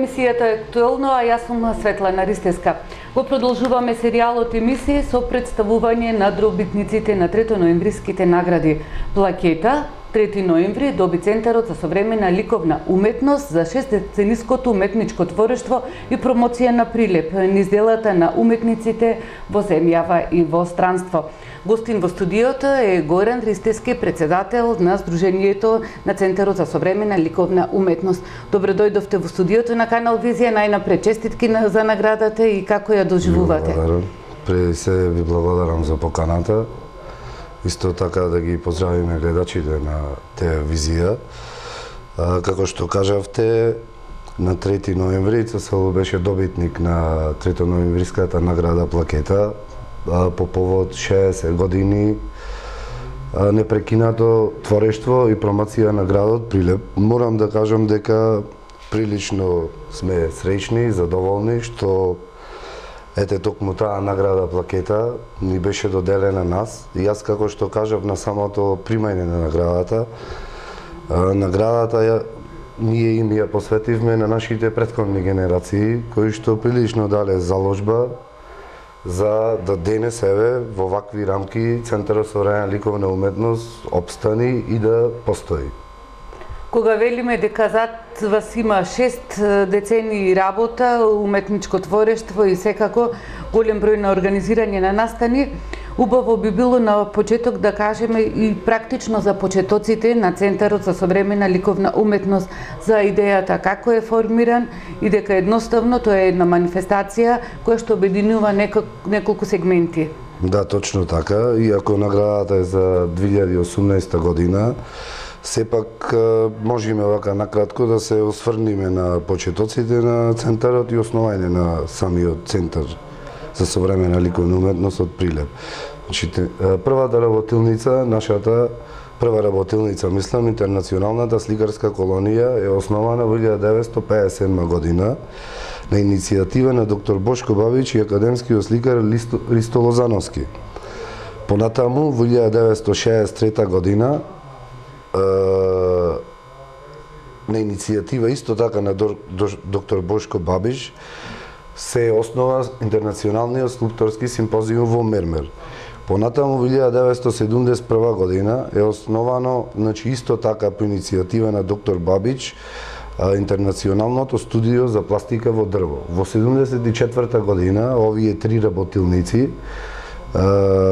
емисијата е актуелно, а јас сум Светлана Ристеска. Го продолжуваме серијалот емисии со представување на добитниците на 3 ноемвриските награди. Плакета 3 ноември доби Центарот за современа ликовна уметност за 6-децениското уметничко творештво и промоција на Прилеп низ делата на уметниците во земјава и во странство. Гостин во студиото е Горан Ристески, председател на Сдруженијето на Центарот за современа ликовна уметност. Добро дојдовте во студиото на Канал Визија. Најнапред честитки за наградата и како ја доживувате? Преди се ви благодарам за поканата. Исто така да ги поздравиме гледачите на телевизија. Како што кажавте, на 3 ноември ЦСЛ беше добитник на 3 ноемвриската награда Плакета по повод 60 години непрекинато творештво и промоција на градот Прилеп. Морам да кажам дека прилично сме среќни, задоволни што ете токму таа награда Плакета ни беше доделена нас. И јас, како што кажав на самото примање на наградата ние им ја посветивме на нашите претходни генерации, кои што прилично дале заложба за да денес еве во вакви рамки Центарот за современа ликовна уметност обстани и да постои. Кога велиме дека зад вас има 6 децении работа, уметничко творештво и секако голем број на организирање на настани, убаво би било на почеток да кажеме и практично за почетоците на Центарот за современа ликовна уметност за идејата како е формиран и дека едноставно тоа е една манифестација која што обединува неколку сегменти. Да, точно така. Иако наградата е за 2018 година, сепак можеме вака накратко да се осврниме на почетоците на Центарот и основање на самиот Центар за современа ликовна уметност од Прилеп. Значи, првата работилница, нашата прва работилница, мислам, Интернационалната сликарска колонија е основана во 1957 година на иницијатива на доктор Бошко Бабич и академскиот сликар Ристо Лозановски. Понатаму, во 1963 година, на иницијатива исто така на доктор Бошко Бабиш се основа Интернационалниот скулпторски симпозиум во Мермер. Понатаму во 1971 година е основано, значи исто така по иницијатива на доктор Бабич, Интернационалното студио за пластика во дрво. Во 1974 година овие 3 работилници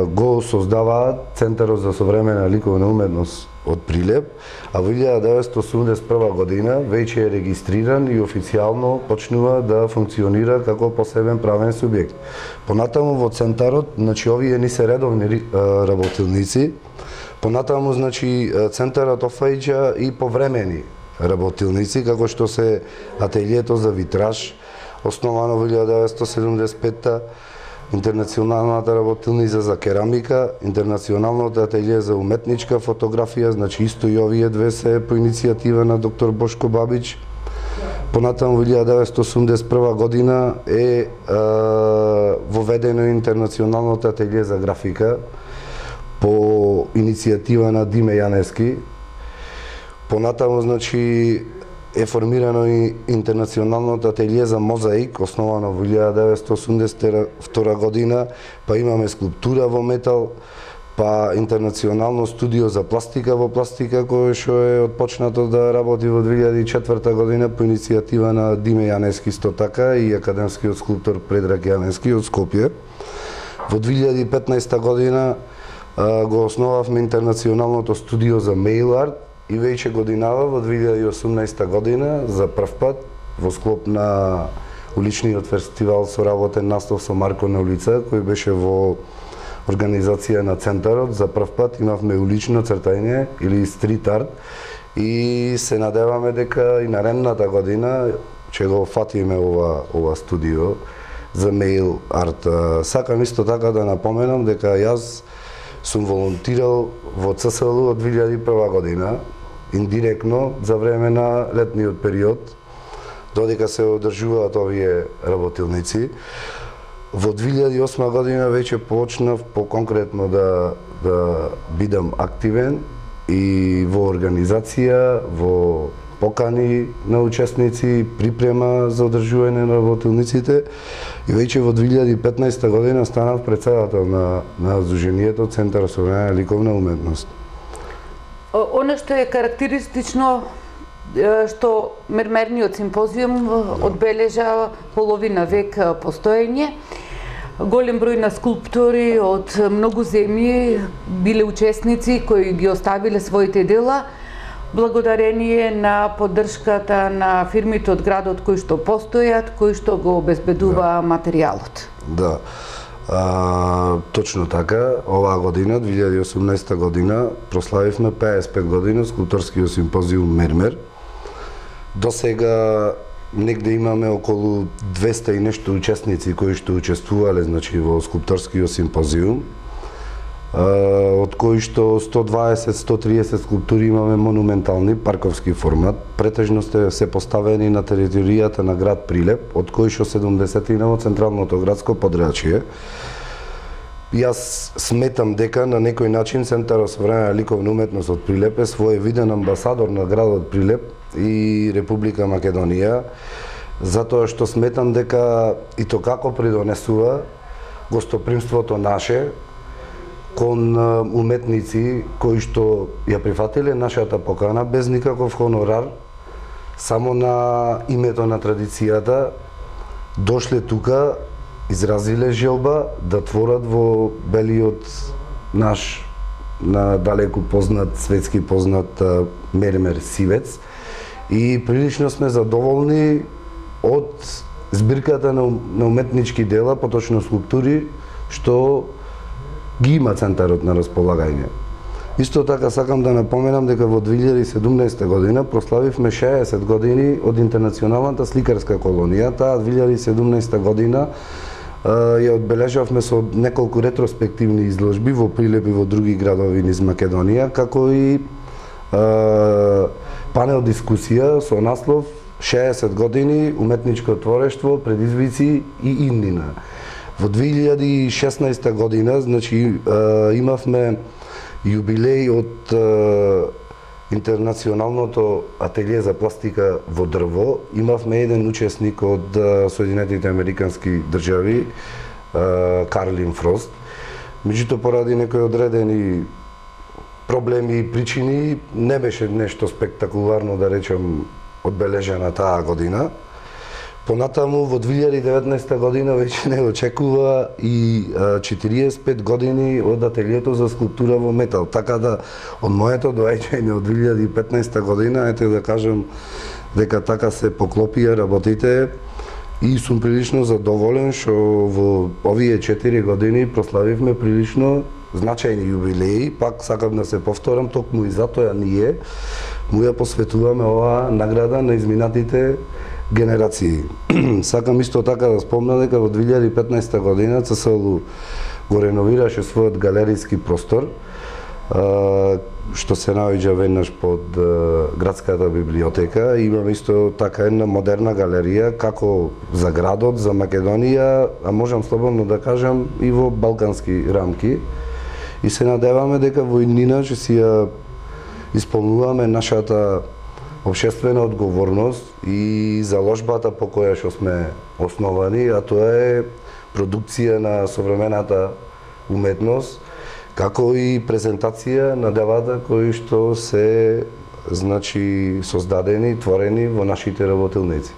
го создаваат Центарот за современа ликовна уметност од Прилеп, а во 1981 година веќе е регистриран и официјално почнува да функционира како посебен правен субјект. Понатаму во Центарот, значи овие не се редовни работилници, понатаму значи Центарот офаќа и повремени работилници, како што се ателието за витраж, основано во 1975, Интернационалната работилница за керамика, Интернационалното ателие за уметничка фотографија, значи исто и овие две се по иницијатива на доктор Бошко Бабич. Понатаму во 1981 година е воведено Интернационалното ателие за графика по иницијатива на Диме Јаневски. Понатаму, значи, е формирано и Интернационалното ателие за мозаик, основано во 1982 година, па имаме скулптура во метал, па Интернационално студио за пластика во пластика, кое што е отпочнато да работи во 2004 година по иницијатива на Диме Јаневски исто така и академскиот скулптор Предраг Јаневски од Скопје. Во 2015 година го основавме Интернационалното студио за мейл арт, и веќе годинава во 2018 година за прв пат во склоп на уличниот фестивал со работен настав со Марко на улица, кој беше во организација на Центарот, за прв пат имавме улично цртање или стрит арт и се надеваме дека и наредната година ќе го фатиме ова студио за мейл арт. Сакам исто така да напоменам дека јас сум волонтирал во ЦСЛ од 2001 година, индиректно за време на летниот период, додека се одржуваат овие работилници. Во 2008 година веќе почнав поконкретно да бидам активен и во организација, во покани на учесници, припрема за одржување на работилниците и веќе во 2015 година станав председател на Сдруженијето Центар за современа ликовна уметност. Оно што е карактеристично што мермерниот симпозиум одбележа половина век постоење. Голем број на скулптори од многу земји биле учесници кои ги оставиле своите дела благодарение на поддршката на фирмите од градот кои што постојат, кои што го обезбедува материјалот. Да. Точно така, оваа година, 2018 година, прославивме 55 години скулпторскиот симпозиум Мермер. До сега негде имаме околу 200 и нешто учесници кои што учествувале, значи, во скулпторскиот симпозиум, од кои што 120-130 скулптури имаме монументални, парковски формат, претежно се поставени на територијата на град Прилеп, од кои што 70 во централното градско подрачје. Јас сметам дека на некој начин Центарот за современа ликовна уметност од Прилеп е своевиден амбасадор на градот Прилеп и Република Македонија, затоа што сметам дека и то како придонесува гостопримството наше кон уметници кои што ја прифатиле нашата покана без никаков хонорар, само на името на традицијата, дошле тука, изразиле желба да творат во белиот наш на далеку познат, светски познат мермер сивец. И прилично сме задоволни од збирката на уметнички дела, поточно скулптури, што ги има Центарот на располагање. Исто така сакам да напоменам дека во 2017 година прославивме 60 години од Интернационалната сликарска колонија. Таа 2017 година ја одбележавме со неколку ретроспективни изложби во Прилеп и во други градови низ Македонија, како и панел дискусија со наслов 60 години уметничко творештво, предизвици и иднина. Во 2016 година, значи, имавме јубилеј од Интернационалното ателје за пластика во дрво. Имавме еден учесник од Соединетите Американски држави, Карлин Фрост. Меѓутоа, поради некои одредени проблеми и причини, не беше нешто спектакуларно, да речем, одбележена таа година. Понатаму, во 2019 година веќе не очекува и 45 години од ателието за скулптура во метал. Така да, од моето доаѓање од 2015 година, ете да кажам дека така се поклопија работите и сум прилично задоволен што во овие 4 години прославивме прилично значајни јубилеи. Пак сакам да се повторам, токму и затоа ние му ја посветуваме оваа награда на изминатите генерации. Сакам исто така да спомнам дека во 2015 година ЦСЛУ го реновираше својот галеријски простор, што се наоѓа веднаш под градската библиотека. Имаме исто така една модерна галерија, како за градот, за Македонија, а можам слободно да кажам и во балкански рамки. И се надеваме дека во иднина ќе си ја исполнуваме нашата општествена одговорност и заложбата по која што сме основани, а тоа е продукција на современата уметност, како и презентација на делата кои што се, значи, создадени, творени во нашите работилници.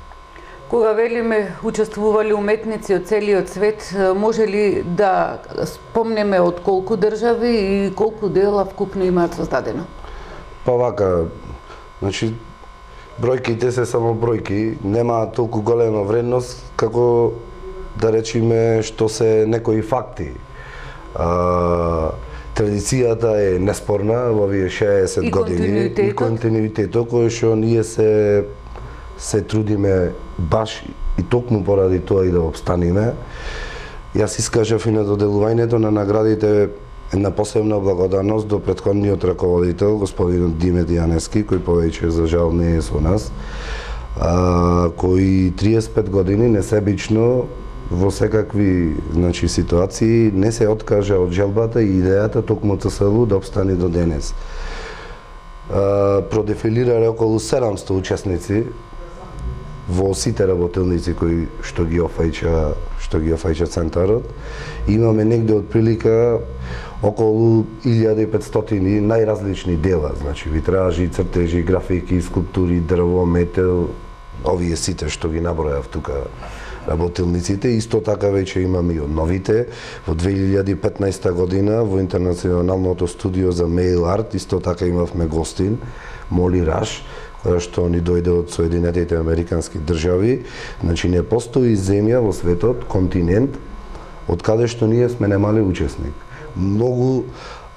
Кога велиме учествувале уметници од целиот свет, може ли да спомнеме од колку држави и колку дела вкупно имаат создадено? Па вака, значи, бројките се само бројки, нема толку голема вредност како, да речиме, што се некои факти. Традицијата е неспорна во овие 60 години и континуитетот кој што ние се трудиме баш и токму поради тоа и да обстаниме. Јас искажав и на доделувањето на наградите една посебна благодарност до претходниот раководител, господин Димет Јанески, кој повеќе за жал не е со нас, кој 35 години несебично во секакви, значи, ситуации не се откажа од желбата и идејата токму ЦСЛУ да обстане до денес. продефилирале околу 700 учесници во сите работилници кои што ги офаќа центарот. Имаме негде отприлика околу 1500 најразлични дела, значи витражи, цртежи, графики, скулптури, дрво, метел, овие сите што ги набројав тука работилниците. Исто така веќе имаме и од новите. Во 2015 година во Интернационалното студио за мейл арт исто така имавме гостин, Моли Раш, која што ни дојде од Соединетите Американски држави. Значи не постои земја во светот, континент, од каде што ние сме немале учесник. Многу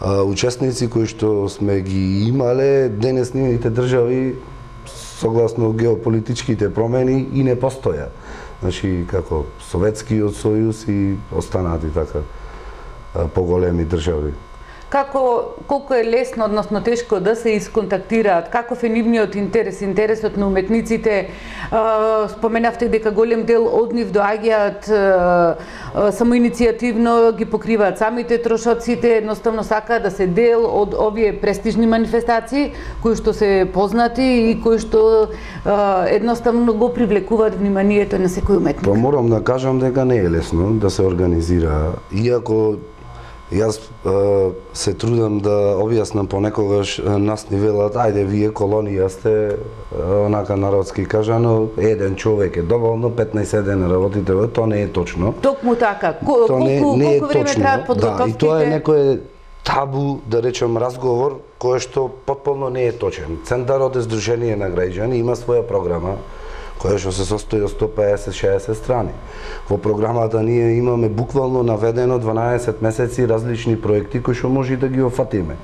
учесници кои што сме ги имале, денес нивните држави согласно геополитичките промени и не постоја. Значи како Советскиот сојуз и останати така поголеми држави. Колку е лесно, односно тешко да се исконтактираат? Каков е нивниот интерес, интересот на уметниците? Споменавте дека голем дел од нив доаѓаат самоиницијативно, ги покриваат самите трошоците, едноставно сакаат да се дел од овие престижни манифестации, кои што се познати и кои што едноставно го привлекуваат вниманието на секој уметник. Па морам да кажам дека не е лесно да се организира, иако јас се трудам да објаснам понекогаш, нас ни велат, ајде вие колонија сте, онака народски кажано, еден човек е доволно, 15 дена работите, тоа не е точно. Токму така. Колку време траат подготовките? Да, и тоа е некој табу, да речем, разговор кој што потполно не е точен. Центарот е здружение на граѓани, има своја програма која што се состои од 150-60 страни. Во програмата ние имаме буквално наведено 12 месеци различни проекти кои што може да ги офатиме.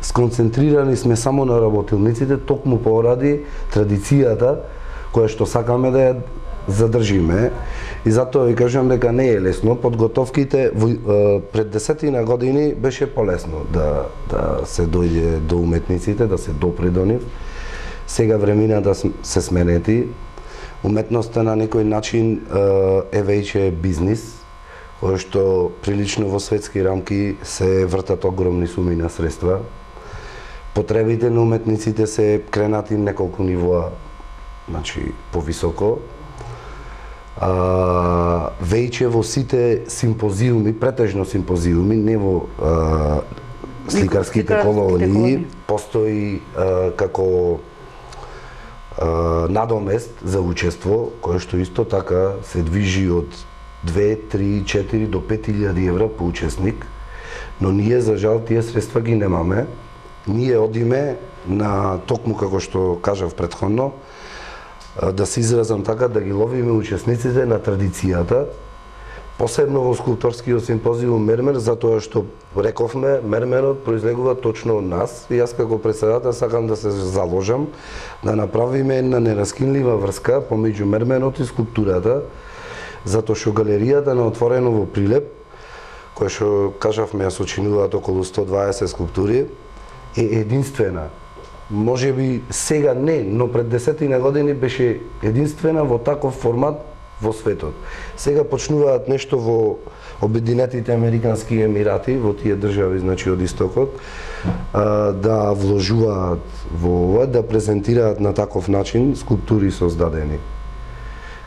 Сконцентрирани сме само на работилниците, токму поради традицијата која што сакаме да ја задржиме. И затоа ви кажам дека не е лесно. Подготовките пред 10 години беше полесно да се дојде до уметниците, да се допре до нив. Сега времината се сменети. Уметноста на некој начин е веќе бизнис, кој што прилично во светски рамки се вртат огромни суми на средства. Потребите на уметниците се кренати неколку нивоа, значи повисоко. Веќе во сите симпозиуми, претежно симпозиуми, не во сликарските колонии, постои како надомест за учество, кое што исто така се движи од 2, 3, 4 до 5.000 евра по учесник, но ние за жал тие средства ги немаме. Ние одиме на, токму како што кажав претходно, да се изразам така, да ги ловиме учесниците на традицијата, посебно во скулпторскиот симпозиум Мермер, затоа што рековме, мермерот произлегува точно од нас и јас како председател сакам да се заложам да направиме една нераскинлива врска помеѓу мермерот и скулптурата, затоа што галеријата на отворено во Прилеп, која што кажавме ја сочинуваат околу 120 скулптури, е единствена. Може би сега не, но пред 10 години беше единствена во таков формат во светот. Сега почнуваат нешто во Обединетите Американски Емирати, во тие држави, значи од истокот, да вложуваат во ова, да презентираат на таков начин скулптури создадени.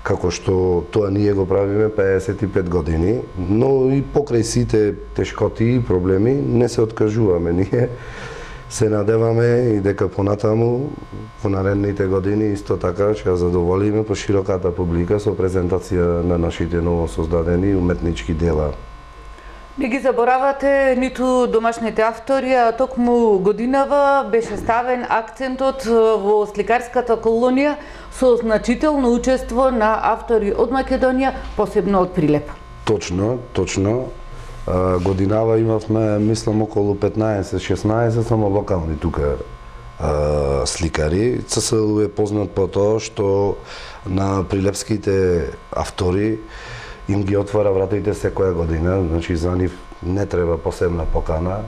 Како што тоа ние го правиме 55 години, но и покрај сите тешкоти и проблеми не се откажуваме ние. Се надеваме и дека понатаму во наредните години исто така ќе ја задоволиме по широката публика со презентација на нашите ново создадени уметнички дела. Не ги заборавате ниту домашните автори, а токму годинава беше ставен акцентот во сликарската колонија со значително учество на автори од Македонија, посебно од Прилеп. Точно. Годинава имавме, мислам, околу 15-16 само локални тука сликари. ЦСЛУ е познат по тоа што на прилепските автори им ги отвара вратите секоја година, значи за нив не треба посебна покана.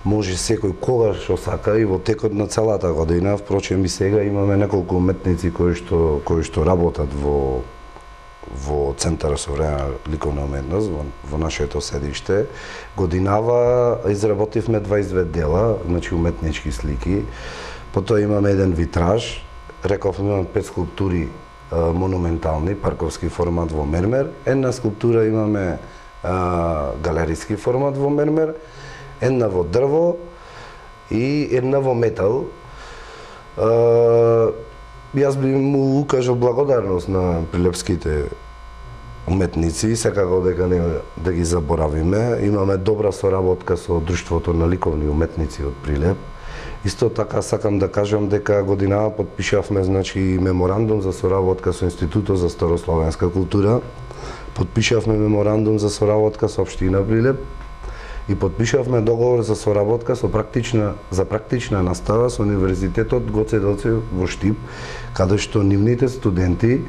Може секој когаш што сака и во текот на целата година. Впрочем и сега имаме неколку уметници кои што работат во Центарот со современа ликовна уметност, во нашето седиште. Годинава изработивме 22 дела, значи уметнички слики. Потоа имаме еден витраж, рековме имаме 5 скулптури монументални, парковски формат во мермер, една скулптура имаме галериски формат во мермер, една во дрво и една во метал. Јас би му укажал благодарност на прилепските уметници, секако дека не да ги заборавиме. Имаме добра соработка со Друштвото на ликовни уметници од Прилеп. Исто така сакам да кажам дека годинава потпишавме меморандум за соработка со Институтот за старословенска култура. Потпишавме меморандум за соработка со општина Прилеп и потпишавме договор за соработка за практична настава со Универзитетот Гоце Делчев во Штип, каде што нивните студенти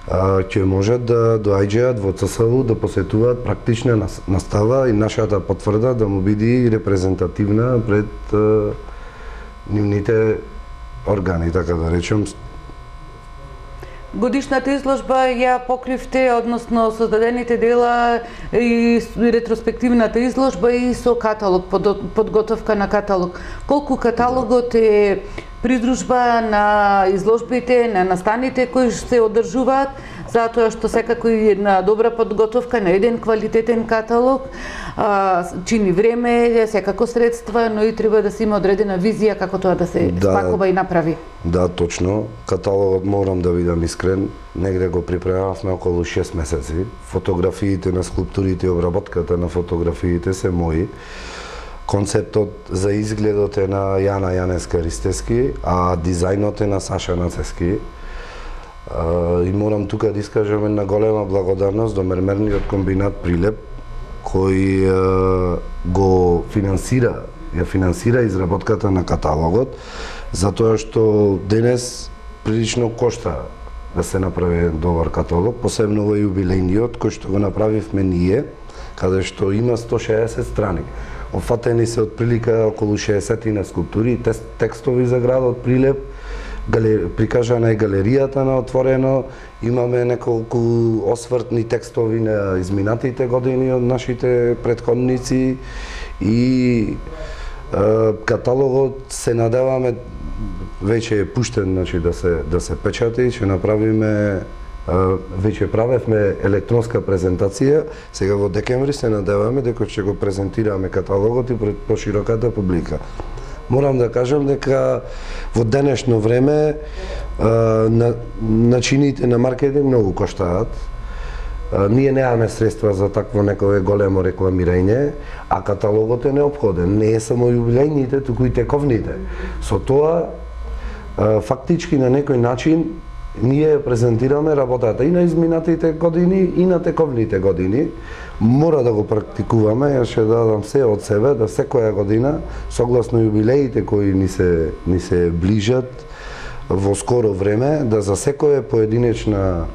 ќе можат да доаѓаат во ЦСУ да посетуваат практична настава и нашата потврда да му биде репрезентативна пред нивните органи, така да речем. Годишната изложба ја покривте, односно создадените дела и ретроспективната изложба и со каталог, подготовка на каталог. Колку каталогот е придружба на изложбите, на настаните кои се одржуваат, затоа што секако и една добра подготовка на еден квалитетен каталог чини време, секако средства, но и треба да се има одредена визија како тоа да се спакува и направи. Да, точно. Каталогот, морам да бидам искрен, негде го припремавме околу 6 месеци. Фотографиите на скулптурите и обработката на фотографиите се мои. Концептот за изгледот е на Јана Јанеска Ристески, а дизајнот е на Саша Нацески. И морам тука да искажам една голема благодарност до мермерниот комбинат Прилеп, кој го финансира изработката на каталогот, затоа што денес прилично кошта да се направи еден добар каталог, посебно во јубилејниот кој што го направивме ние, каде што има 160 страни. Офатени се од прилика околу 60 на скулптури, текстови за градот Прилеп, прикажана е галеријата на отворено, имаме неколку освртни текстови на изминатите години од нашите претходници и каталогот се надеваме веќе е пуштен да се печати, ќе направиме веќе правевме електронска презентација, сега во декември се надеваме дека ќе го презентираме каталогот и пред пошироката публика. Морам да кажам дека во денешно време начините на маркетинг многу коштаат. Ние немаме средства за такво некое големо рекламирање, а каталогот е неопходен. Не е само јубилејните, туку и тековните. Со тоа, фактички на некој начин, ние презентираме работата и на изминатите години и на тековните години. Мора да го практикуваме, јас ќе дадам се од себе да секоја година, согласно јубилеите кои ни се ближат во скоро време, да за секоја поединечна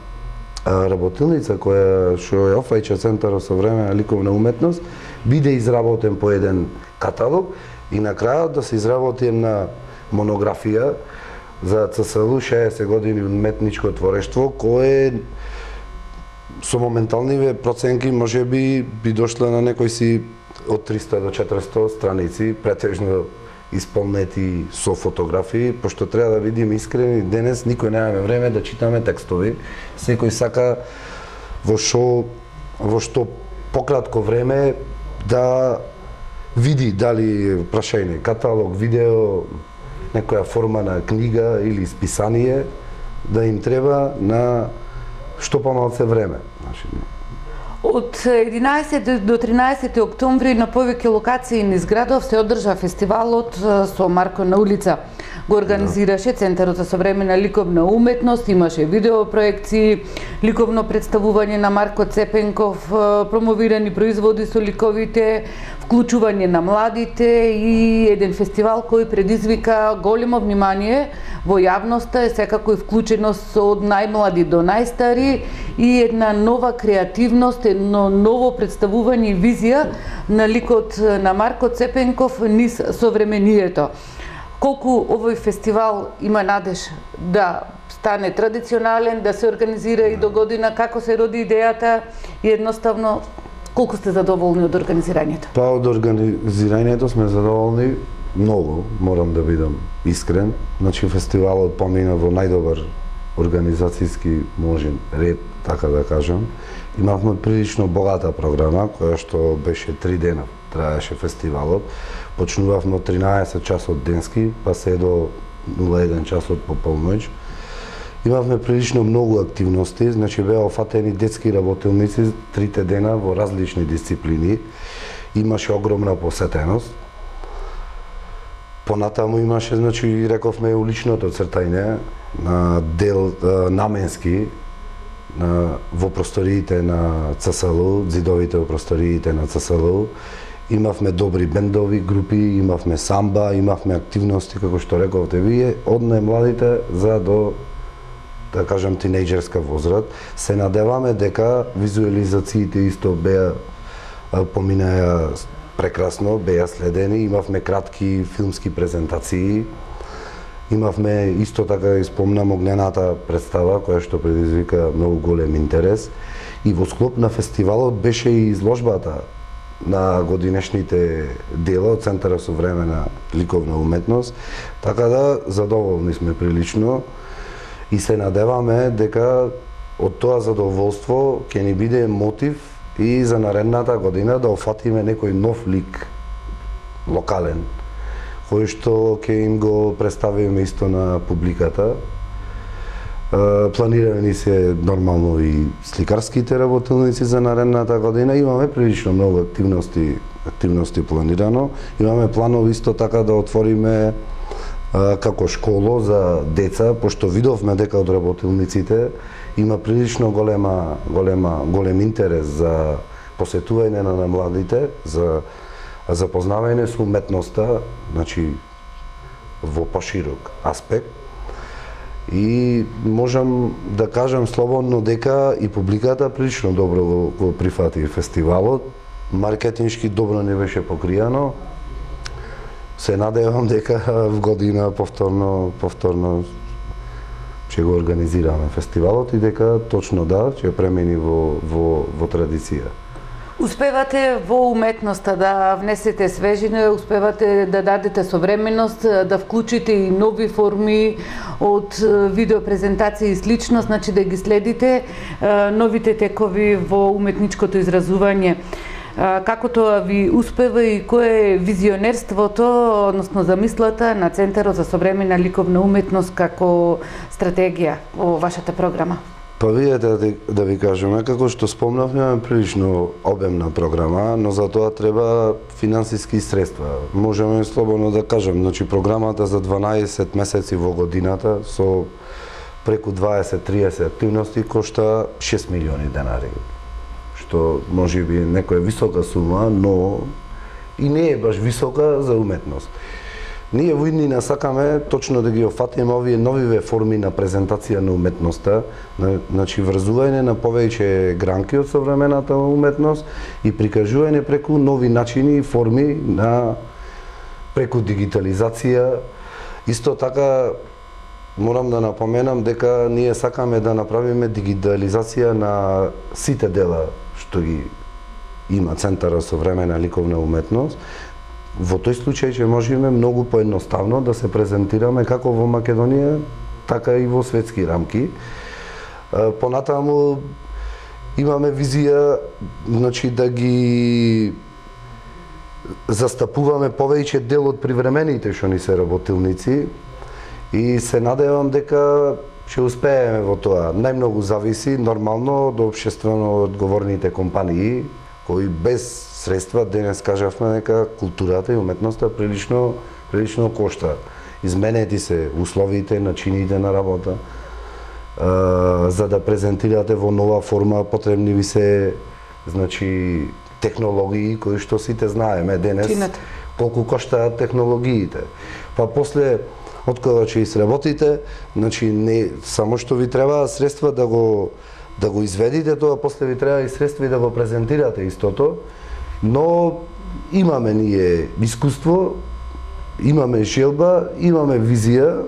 работилница која што е офаќа Центарот со времена ликовна уметност, биде изработен по еден каталог и на крајот да се изработи една монографија за ЦСУ 60 години уметничко творештво, кое со моментални проценки може би дошла на некој си од 300 до 400 страници, претежно исполнети со фотографии, пошто треба да видиме искрени, денес никој немаме време да читаме текстови. Секој сака во што пократко време да види дали прашање, каталог, видео, некоја форма на книга или списание, да им треба на што помалце време. Од 11 до 13 октомври на повеќе локации низ градов се одржа фестивалот со Марко на улица. Го организираше Центарот за современа ликовна уметност, имаше видеопроекции, ликовно представување на Марко Цепенков, промовирани производи со ликовите, вклучување на младите и еден фестивал кој предизвика големо внимание во јавноста, е секако и вклученост од најмлади до најстари и една нова креативност, едно ново представување и визија на ликот на Марко Цепенков низ современието. Колку овој фестивал има надеж да стане традиционален, да се организира и до година, како се роди идејата и едноставно колку сте задоволни од организирањето? Па од организирањето сме задоволни многу, морам да бидам искрен. Значи фестивалот помина во најдобар организацијски можен ред, така да кажам. Имавме прилично богата програма, која што беше 3 дена траеше фестивалот. Почнувавме од 13 часот денски, па се до 01 часот по полноќ. Имавме прилично многу активности, значи беа офатени детски работилници 3 дена во различни дисциплини. Имаше огромна посетеност. Понатаму имаше, значи, рековме, уличното цртање на дел наменски во просториите на ЦСЛУ, зидовите во просториите на ЦСЛУ. Имавме добри бендови групи, имавме самба, имавме активности, како што рековте вие, од најмладите за до, да кажам, тинејџерска возраст. Се надеваме дека визуализациите исто беа поминаја прекрасно, беа следени, имавме кратки филмски презентации, имавме исто така и спомнам огнената представа која што предизвика многу голем интерес, и во склоп на фестивалот беше и изложбата на годинешните дела од Центарот за современа ликовна уметност, така да задоволни сме прилично и се надеваме дека од тоа задоволство ќе ни биде мотив и за наредната година да офатиме некој нов лик, локален, кој што ќе им го представиме исто на публиката. Планирани се нормално и сликарските работилници за наредната година. Имаме прилично многу активности планирано. Имаме планови исто така да отвориме како школо за деца, пошто видовме дека од работилниците има прилично голем интерес за посетување на младите, за запознавање со уметноста, значи во поширок аспект. И можам да кажам слободно дека и публиката прилично добро го прифати фестивалот. Маркетиншки добро не беше покријано. Се надевам дека в година повторно ќе го организираме фестивалот и дека точно да, ќе премени во традиција. Успевате во уметноста да внесете свежина, успевате да дадете современост, да вклучите и нови форми од видеопрезентација и слично, значи да ги следите новите текови во уметничкото изразување. Како тоа ви успева и кое е визионерството, односно замислата на Центарот за современа ликовна уметност како стратегија во вашата програма? Па видете да ви кажеме, како што спомнавме, имаме прилично обемна програма, но за тоа треба финансиски средства. Можеме слободно да кажем, значи програмата за 12 месеци во годината со преку 20-30 активности кошта 6 милиони денари. Што може би некоја висока сума, но и не е баш висока за уметност. Ние во иднина сакаме точно да ги офатиме овие новиве форми на презентација на уметноста, значи врзување на повеќе гранки од современата уметност и прикажување преку нови начини и форми преку дигитализација. Исто така морам да напоменам дека ние сакаме да направиме дигитализација на сите дела што ги има Центарот за современа ликовна уметност. Во тој случај ќе можеме многу поедноставно да се презентираме како во Македонија, така и во светски рамки. Понатаму имаме визија, значи да ги застапуваме повеќе дел од привремените што ни се работилници и се надевам дека ќе успееме во тоа. Најмногу зависи нормално од општествено одговорните компании кои без средства, денес кажавме дека културата и уметноста прилично кошта. Изменети се условите, начините на работа. За да презентирате во нова форма потребни ви се, значи, технологии кои што сите знаеме денес колку коштаат технологиите. Па после од кога ќе изработите, значи не само што ви треба средства да го изведите тоа, после ви треба и средства и да го презентирате истото. Но имаме ние искуство, имаме желба, имаме визија,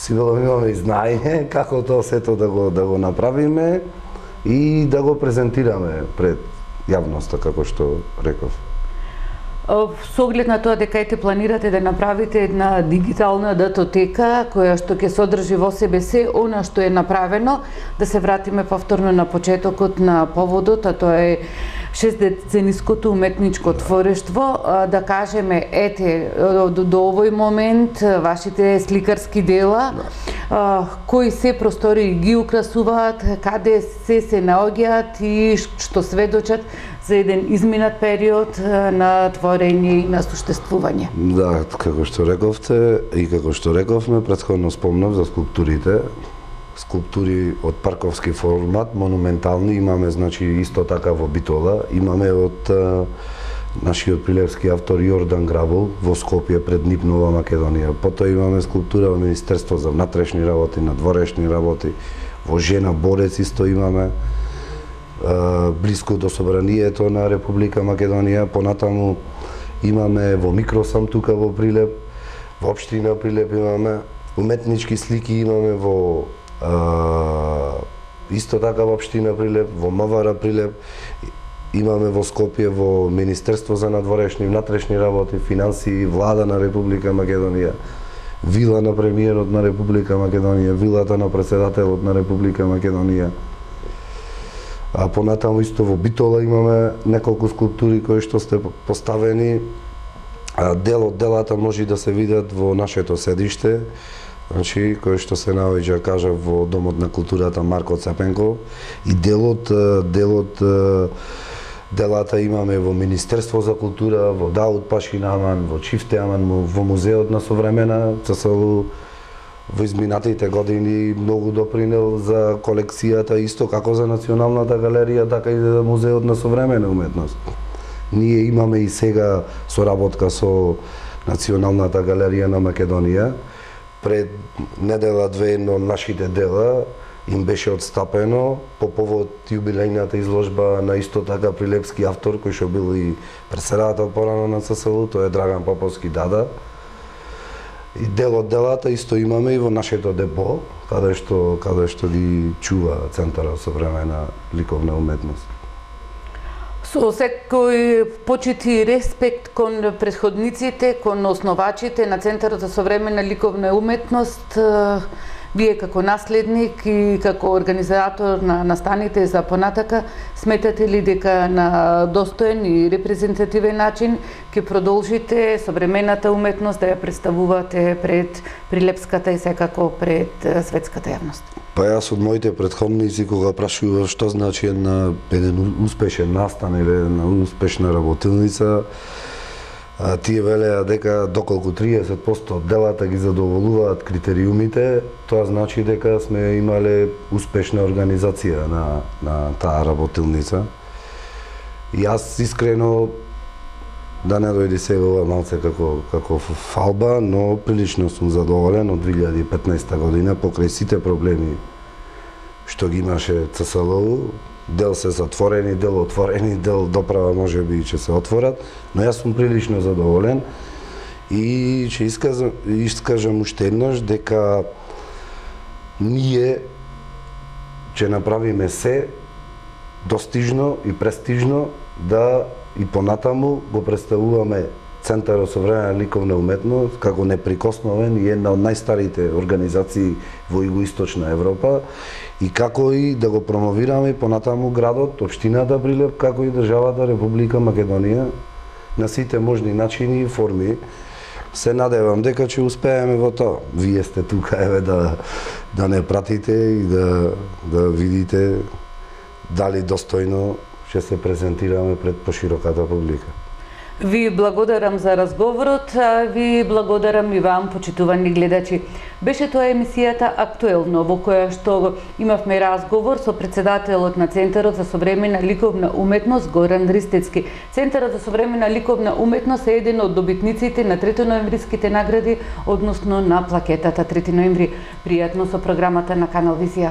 имаме и знаење како тоа сето да го направиме и да го презентираме пред јавноста, како што реков. Со оглед на тоа дека планирате да направите една дигитална датотека која што ќе содржи во себе се она што е направено, да се вратиме повторно на почетокот на поводот, а тоа е шестдецениското уметничко творештво, да кажеме, до овој момент вашите сликарски дела, кои се простори ги украсуваат, каде се наоѓаат и што сведочат за еден изминат период на творење и на суштествување. Да, како што рековте и како што рековме, претходно спомнав за скулптурите. Скулптури од парковски формат, монументални, имаме значи исто така во Битола, имаме од нашиот прилепски автор Јордан Грабул во Скопје пред НИП Нова Македонија. Потоа имаме скулптура во Министерство за внатрешни работи, надворешни работи, во Жена Борец исто имаме, блиску до собранието на Република Македонија. Понатаму имаме во Микросам тука во Прилеп, во општина Прилеп имаме, уметнички слики имаме во исто така во општина Прилеп, во МВР Прилеп, имаме во Скопје во Министерство за надворешни внатрешни работи, финансии, влада на Република Македонија, вила на премиерот на Република Македонија, вилата на претседателот на Република Македонија. А понатаму исто во Битола имаме неколку скулптури кои што сте поставени. Дел од делата може да се видат во нашето седиште, значи кој што се наоѓа, кажав, во Домот на културата Марко Цепенко, и делата имаме во Министерство за култура, во Даут Пашин Аман, во Чифте Аман, во Музеот на современа ЦСЛУ. Во изминатите години многу допринел за колекцијата, исто како за Националната галерија, така и за Музеот на современа уметност. Ние имаме и сега соработка со Националната галерија на Македонија. Пред недела-две едно од нашите дела им беше отстапено по повод јубилејната изложба на исто така прилепски автор кој што бил и председател порано на ЦСЛУ, тоа е Драган Поповски Дада. И дел од делата исто имаме и во нашето депо, каде што ги чува Центарот за современа ликовна уметност. Со секој почит и респект кон претходниците, кон основачите на Центарот за современа ликовна уметност, вие како наследник и како организатор на настаните за понатака, сметате ли дека на достоен и репрезентативен начин ќе продолжите современата уметност да ја представувате пред прилепската и секако пред светската јавност? Па јас од моите претходници кога прашував што значи еден успешен настан или една успешна работилница, тие велеа дека доколку 30% од делата ги задоволуваат критериумите, тоа значи дека сме имале успешна организација на таа работилница. И јас искрено, да не дојде сега ова малце како фалба, но прилично сум задоволен од 2015 година покрај сите проблеми што ги имаше ЦСЛУ. Дел се затворени, дел отворени, дел доправа може би ќе се отворат, но јас сум прилично задоволен и ќе искажам уште еднаш дека ние ќе направиме се достижно и престижно да и понатаму го представуваме Центарот за современа ликовна уметност како неприкосновен и една од најстарите организации во Југоисточна Европа и како и да го промовираме и понатаму градот, општината Прилеп, како и државата Република Македонија на сите можни начини и форми. Се надевам дека ќе успееме во тоа. Вие сте тука еве да не пратите и да видите дали достојно ќе се презентираме пред пошироката публика. Ви благодарам за разговорот, ви благодарам и вам, почитувани гледачи. Беше тоа емисијата Актуелно, во која што имавме разговор со председателот на Центарот за современа ликовна уметност Горан Ристецки. Центарот за современа ликовна уметност е еден од добитниците на 3 ноемвриските награди, односно на плакетата 3 ноември. Пријатно со програмата на Канал Визија.